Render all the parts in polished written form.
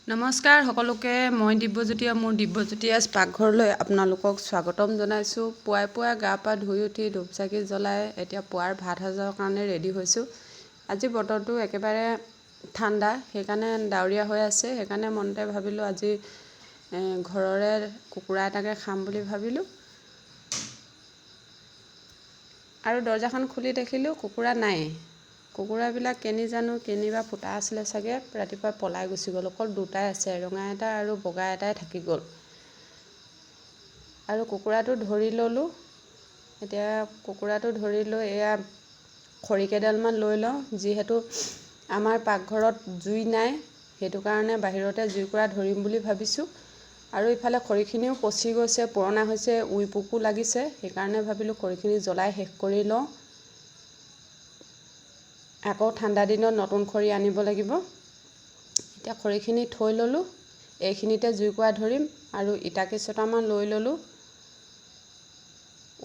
নমস্কাৰ সকলোকে মই দিব্যজ্যোতি মোৰ দিব্যজ্যোতি পাকঘৰলৈ আপোনালোকক স্বাগতম জনাইছোঁ। পুৱাই গা পা ধুই উঠি ধূপ চাকি জ্বলাই এতিয়া পুৱাৰ ভাত সাজৰ কাৰণে ৰেডি হৈছোঁ। আজি বতৰটো একেবাৰে ঠাণ্ডা, সেইকাৰণে ডাৱৰীয়া হৈ আছে। সেইকাৰণে মনতে ভাবিলোঁ আজি ঘৰৰে কুকুৰা এটাকে খাম বুলি ভাবিলোঁ আৰু দৰ্জাখন খুলি দেখিলোঁ কুকুৰা নাই। কুকুৰাবিলাক কেনিবা ফুটা আছিলে চাগে, ৰাতিপুৱা পলাই গুচি গ'ল। অকল দুটাই আছে, ৰঙা এটা আৰু বগা এটাই থাকি গ'ল। আৰু কুকুৰাটো ধৰি ল'লোঁ। এতিয়া কুকুৰাটো ধৰি লৈ এয়া খৰিকেইডালমান লৈ লওঁ, যিহেতু আমাৰ পাকঘৰত জুই নাই, সেইটো কাৰণে বাহিৰতে জুইকুৰা ধৰিম বুলি ভাবিছোঁ। আৰু ইফালে খৰিখিনিও পচি গৈছে, পুৰণা হৈছে, উই পোকো লাগিছে। সেইকাৰণে ভাবিলোঁ খৰিখিনি জ্বলাই শেষ কৰি লওঁ, আকৌ ঠাণ্ডা দিনত নতুন খৰি আনিব লাগিব। এতিয়া খৰিখিনি থৈ ল'লোঁ, এইখিনিতে জুইকুৰা ধৰিম। আৰু ইটা কেইচটামান লৈ ল'লোঁ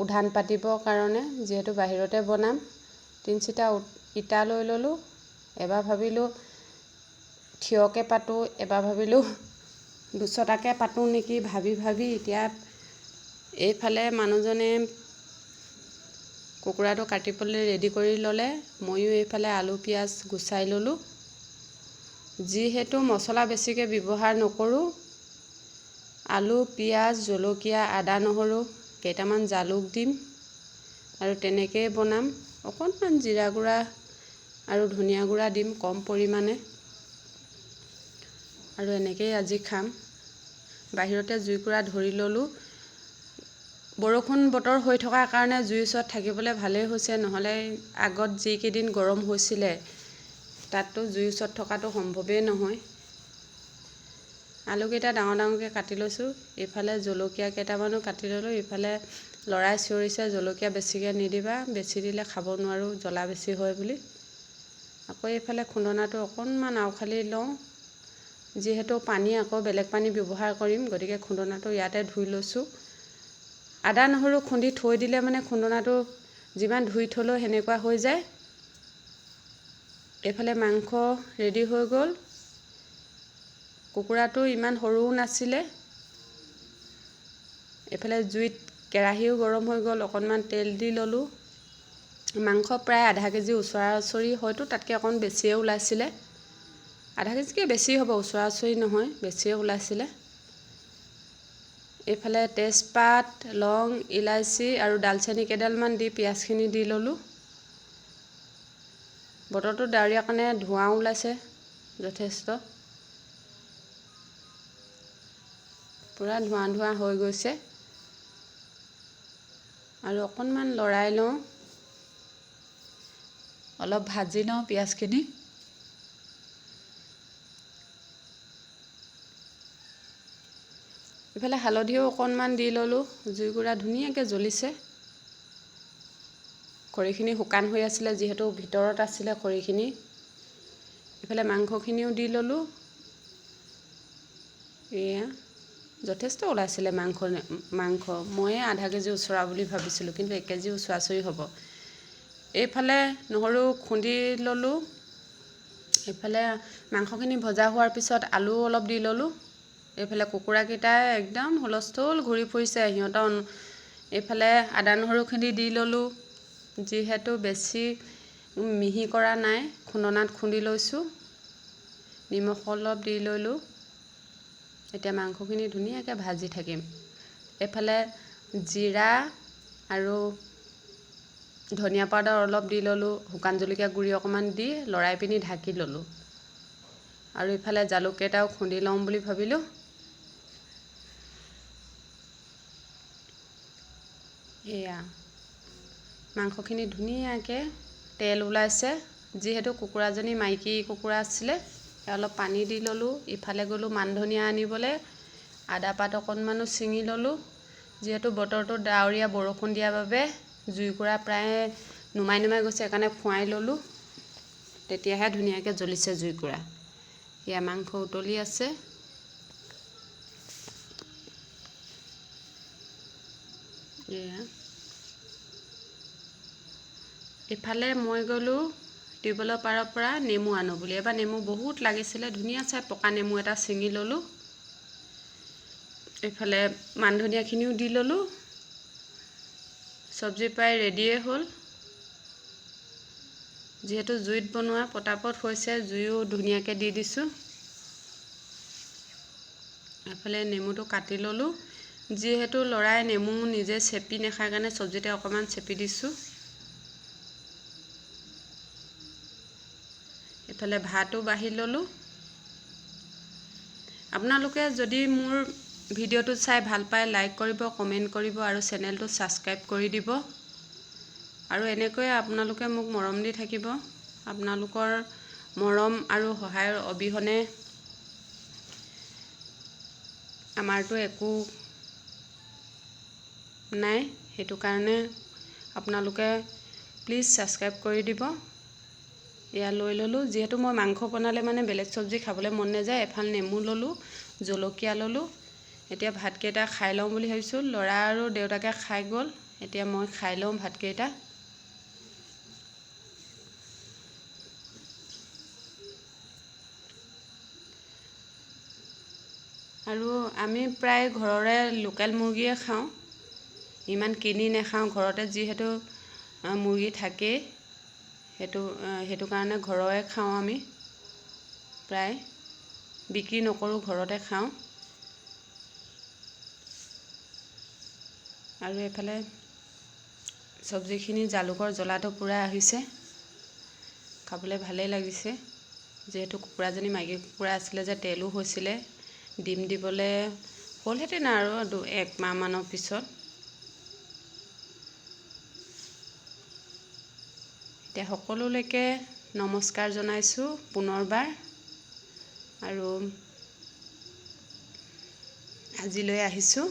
উধান পাতিবৰ কাৰণে, যিহেতু বাহিৰতে বনাম। 3 ইটা লৈ ল'লোঁ। এবাৰ ভাবিলোঁ থিয়কৈ পাতোঁ, এবাৰ ভাবিলোঁ দুচটাকৈ পাতোঁ নেকি। ভাবি এতিয়া এইফালে মানুহজনে কুকুৰাটো কাটিবলৈ ৰেডি কৰি ল'লে, ময়ো এইফালে আলু পিঁয়াজ গুচাই ল'লোঁ। যিহেতু মছলা বেছিকৈ ব্যৱহাৰ নকৰোঁ, আলু পিঁয়াজ জলকীয়া আদা নহৰু কেইটামান জালুক দিম আৰু তেনেকৈয়ে বনাম। অকণমান জিৰা গুড়া আৰু ধনিয়া গুড়া দিম কম পৰিমাণে, আৰু এনেকৈয়ে আজি খাম। বাহিৰতে জুইকুৰা ধৰি ল'লোঁ। বৰষুণ বতৰ হৈ থকাৰ কাৰণে জুইৰ ওচৰত থাকিবলৈ ভালেই হৈছে, নহ'লে আগত যিকেইদিন গৰম হৈছিলে তাততো জুইৰ ওচৰত থকাটো সম্ভৱেই নহয়। আলুকেইটা ডাঙৰকৈ কাটি লৈছোঁ। এইফালে জলকীয়া কেইটামানো কাটি ল'লোঁ। ইফালে ল'ৰাই চিঞৰিছে জলকীয়া বেছিকৈ নিদিবা, বেছি দিলে খাব নোৱাৰোঁ, জ্বলা বেছি হয় বুলি। আকৌ এইফালে খুন্দনাটো অকণমান আওখালি লওঁ, যিহেতু পানী আকৌ বেলেগ পানী ব্যৱহাৰ কৰিম, গতিকে খুন্দনাটো ইয়াতে ধুই লৈছোঁ। আদা নহৰু খুন্দি থৈ দিলে মানে খুন্দনাটো যিমান ধুই থ'লেও সেনেকুৱা হৈ যায়। এইফালে মাংস ৰেডি হৈ গ'ল। কুকুৰাটো ইমান সৰুও নাছিলে। এইফালে জুইত কেৰাহীও গৰম হৈ গ'ল, অকণমান তেল দি ল'লোঁ। মাংস প্ৰায় আধা কেজি ওচৰা-ওচৰি, হয়তো তাতকৈ অকণ বেছিয়ে ওলাইছিলে। আধা কেজিকৈ বেছি হ'ব, ওচৰা-ওচৰি নহয়, বেছিয়ে ওলাইছিলে। এইফালে তেজপাত লং ইলাচি আৰু ডালচেনি কেইডালমান দি পিঁয়াজখিনি দি ল'লোঁ। বতৰটো ডাৱৰীয়া কাৰণে ধোঁৱাও ওলাইছে যথেষ্ট, পূৰা ধোঁৱা হৈ গৈছে। আৰু অকণমান লৰাই লওঁ, অলপ ভাজি লওঁ পিঁয়াজখিনি। ইফালে হালধিও অকণমান দি ল'লোঁ। জুইকুৰা ধুনীয়াকৈ জ্বলিছে। খৰিখিনি শুকান হৈ আছিলে, যিহেতু ভিতৰত আছিলে খৰিখিনি। ইফালে মাংসখিনিও দি ল'লোঁ। এয়া যথেষ্ট ওলাইছিলে মাংস। ময়ে আধা কেজি ওচৰা বুলি ভাবিছিলোঁ, কিন্তু 1 কেজি ওচৰা-ওচৰি হ'ব। এইফালে নহৰু খুন্দি ল'লোঁ। এইফালে মাংসখিনি ভজা হোৱাৰ পিছত আলু অলপ দি ল'লোঁ। এইফালে কুকুৰাকেইটাই একদম হুলস্থুল ঘূৰি ফুৰিছে, সিহঁতৰ এইফালে আদা নহৰুখিনি দি ল'লোঁ। যিহেতু বেছি মিহি কৰা নাই, খুন্দনাত খুন্দি লৈছোঁ। নিমখ অলপ দি ল'লোঁ। এতিয়া মাংসখিনি ধুনীয়াকৈ ভাজি থাকিম। এইফালে জিৰা আৰু ধনিয়া পাউডাৰ অলপ দি ল'লোঁ, শুকান জলকীয়া গুড়ি অকণমান দি লৰাই পিনি ঢাকি ল'লোঁ। আৰু ইফালে জালুককেইটাও খুন্দি লওঁ বুলি ভাবিলোঁ। এয়া মাংসখিনি ধুনীয়াকৈ তেল ওলাইছে। যিহেতু কুকুৰাজনী মাইকী কুকুৰা আছিলে, অলপ পানী দি ল'লোঁ। ইফালে গ'লোঁ মান ধনিয়া আনিবলৈ, আদা পাত অকণমানো ছিঙি ল'লোঁ। যিহেতু বতৰটো ডাৱৰীয়া, বৰষুণ দিয়াৰ বাবে জুইকুৰা প্ৰায় নুমাই গৈছে, সেইকাৰণে ফুৱাই ল'লোঁ। তেতিয়াহে ধুনীয়াকৈ জ্বলিছে জুইকুৰা। এয়া মাংস উতলি আছে। এয়া ইফালে মই গ'লোঁ টিউবৱেলৰ পাৰৰ পৰা নেমু আনো বুলি। এবাৰ নেমু বহুত লাগিছিলে, ধুনীয়া চাই পকা নেমু এটা ছিঙি ল'লোঁ। এইফালে মান ধনিয়াখিনিও দি ল'লোঁ। চব্জি প্ৰায় ৰেডিয়ে হ'ল। যিহেতু জুইত বনোৱা পটাপট হৈছে, জুইও ধুনীয়াকৈ দি দিছোঁ। এইফালে নেমুটো কাটি ল'লোঁ। যিহেতু ল'ৰাই নেমু নিজে চেপি নাখায় কাৰণে চব্জিতে অকণমান চেপি দিছোঁ। এইফালে ভাতো বাঢ়ি ল'লোঁ। আপোনালোকে যদি মোৰ ভিডিঅ'টো চাই ভাল পায়, লাইক কৰিব, কমেণ্ট কৰিব আৰু চেনেলটো ছাবস্ক্ৰাইব কৰি দিব। আৰু এনেকৈয়ে আপোনালোকে মোক মৰম দি থাকিব। আপোনালোকৰ মৰম আৰু সহায়ৰ অবিহনে আমাৰতো একো নাই। সেইটো কাৰণে আপোনালোকে প্লিজ ছাবস্ক্ৰাইব কৰি দিব। এয়া লৈ ল'লোঁ। যিহেতু মই মাংস বনালে মানে বেলেগ চব্জি খাবলৈ মন নাযায়, এফাল নেমু ল'লোঁ, জলকীয়া ল'লোঁ। এতিয়া ভাতকেইটা খাই লওঁ বুলি ভাবিছোঁ। ল'ৰা আৰু দেউতাকে খাই গ'ল, এতিয়া মই খাই লওঁ ভাতকেইটা। আৰু আমি প্ৰায় ঘৰৰে লোকেল মুৰ্গীয়ে খাওঁ, ইমান কিনি নাখাওঁ। ঘৰতে যিহেতু মুৰ্গী থাকেই, সেইটো কাৰণে ঘৰৰে খাওঁ আমি। প্ৰায় বিক্ৰী নকৰোঁ, ঘৰতে খাওঁ। আৰু এইফালে চব্জিখিনি জালুকৰ জ্বলাটো পূৰা আহিছে, খাবলৈ ভালেই লাগিছে। যিহেতু কুকুৰাজনী মাইকী কুকুৰা আছিলে যে, তেলো হৈছিলে। ডিম দিবলৈ হ'লহেঁতেন আৰু 1 মাহমানৰ পিছত। এতিয়া সকলোলৈকে নমস্কাৰ জনাইছোঁ পুনৰবাৰ। আৰু আজিলৈ আহিছোঁ।